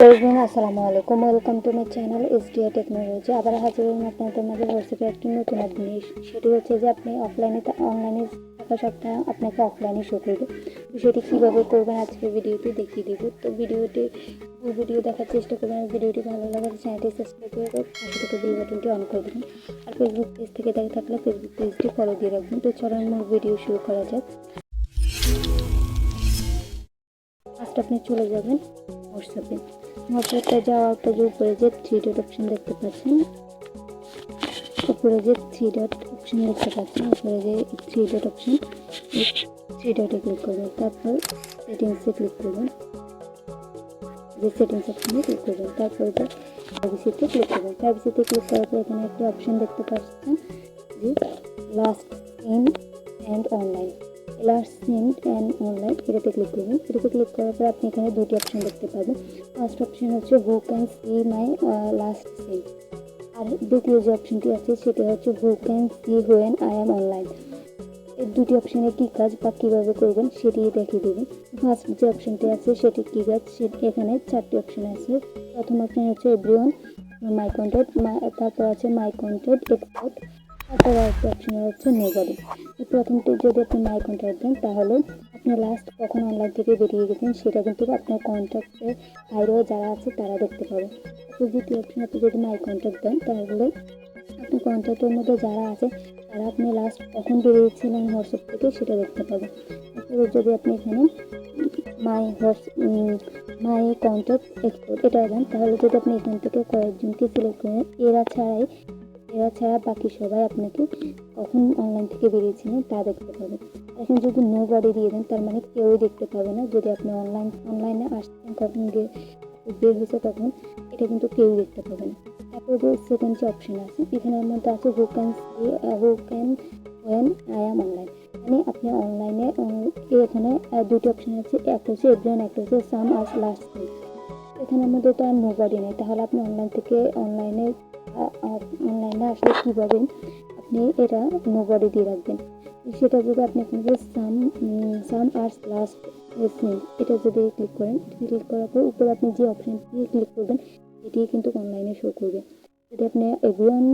Everyone, আসসালামু আলাইকুম। Welcome to my channel SDI technology. আবার হাজির হলাম আপনাদের মাঝে হোয়াটসঅ্যাপে একটি নতুন জিনিস। সেটি হচ্ছে যে আপনি অনলাইনে থাকা সত্ত্বেও আপনাকে অফলাইনে শো করবে। তো সেটি কীভাবে করবেন আজকে ভিডিওতে দেখিয়ে দেবো। তো ভিডিও দেখার চেষ্টা করবেন। ভিডিওটি ভালো লাগলে চ্যানেলটি সাবস্ক্রাইব করে পাশে থেকে বেল বাটনটি অন করে দেবেন। আর ফেসবুক পেজ থেকে দেখে থাকলে ফেসবুক পেজটি ফলো দিয়ে রাখবেন। তো চলুন মূল ভিডিও শুরু করা যাক। ফার্স্ট আপনি চলে যাবেন হোয়াটসঅ্যাপে যাওয়ার পর যে উপরে যে থ্রি ডট অপশন দেখতে পাচ্ছেন উপরে যে থ্রি ডট অপশন এই থ্রি ডটে ক্লিক করবেন। তারপর সেটিংসে ক্লিক করবেন। সেটিংস অপশনে ক্লিক করবেন। তারপরে যে প্রাইভেসিতে ক্লিক করবেন। প্রাইভেসিতে ক্লিক করার পর এখানে একটি অপশন দেখতে পাচ্ছেন যে লাস্ট সিন অ্যান্ড অনলাইন এটাতে ক্লিক করবেন। এটাতে ক্লিক করার পর আপনি এখানে দুটি অপশন দেখতে পাবেন। ফার্স্ট অপশন হচ্ছে who can see my last seen, আর দ্বিতীয় যে অপশনটি আছে সেটা হচ্ছে who can see when I am online. এই দুটি অপশনে কী কাজ বা কীভাবে করবেন সেটি দেখিয়ে দেবেন। ফার্স্ট যে অপশনটি আছে সেটি কী কাজ, এখানে চারটি অপশন আছে। প্রথম অপশন হচ্ছে এভরিওয়ান, মাই কন্ট্যাক্ট, তারপর আছে মাই কন্ট্যাক্ট এক্সপোর্ট, তারপর আরেকটা অপশন হচ্ছে নোবডি। প্রথমটি যদি আপনি মাই কন্ট্যাক্ট দেন তাহলে আপনি লাস্ট কখন অনলাইন থেকে বেরিয়ে গেছেন সেটা কিন্তু আপনার কন্ট্যাক্টের বাইরেও যারা আছে তারা দেখতে পাবে। তো দ্বিতীয় অপশন আপনি যদি মাই কন্ট্যাক্ট দেন তাহলে আপনি কন্ট্যাক্টের মধ্যে যারা আছে তারা আপনি লাস্ট কখন বেরিয়েছিলেন হোয়াটসঅ্যাপ থেকে সেটা দেখতে পাবেন। তারপরে যদি আপনি এখানে মাই কন্ট্যাক্ট এক্সপোর্ট এটা দেন তাহলে যদি আপনি এখান থেকে কয়েকজনকে সিলেক্ট করেন, এরা ছাড়া বাকি সবাই আপনাকে কখন অনলাইন থেকে বেরিয়েছিলেন তা দেখতে পাবে। এখন যদি নো বডি দিয়ে দেন তার মানে কেউই দেখতে পাবে না যদি আপনি অনলাইনে আসছেন, কখন বের হয়েছে কখন, এটা কিন্তু কেউই দেখতে পাবে না। তারপরে যে সেকেন্ড যে অপশন আছে এখানের মধ্যে আছে who can when I am online, মানে আপনি অনলাইনে এখানে দুটি অপশন আছে, একটা হচ্ছে এভরিওয়ান, একটা হচ্ছে সাম আর লাস্ট সিন। এখানের মধ্যে তো আর নো বডি নেই, তাহলে আপনি অনলাইনে আসলে কীভাবে আপনি এটা নো বডি দিয়ে রাখবেন। সেটা যদি আপনি এখানে সাম আর লাস্ট সিন এটা যদি ক্লিক করেন, ক্লিক করার পর উপরে আপনি যে অপশনটি ক্লিক করবেন এটি কিন্তু অনলাইনে শো করবে। যদি আপনি এভরিওয়ান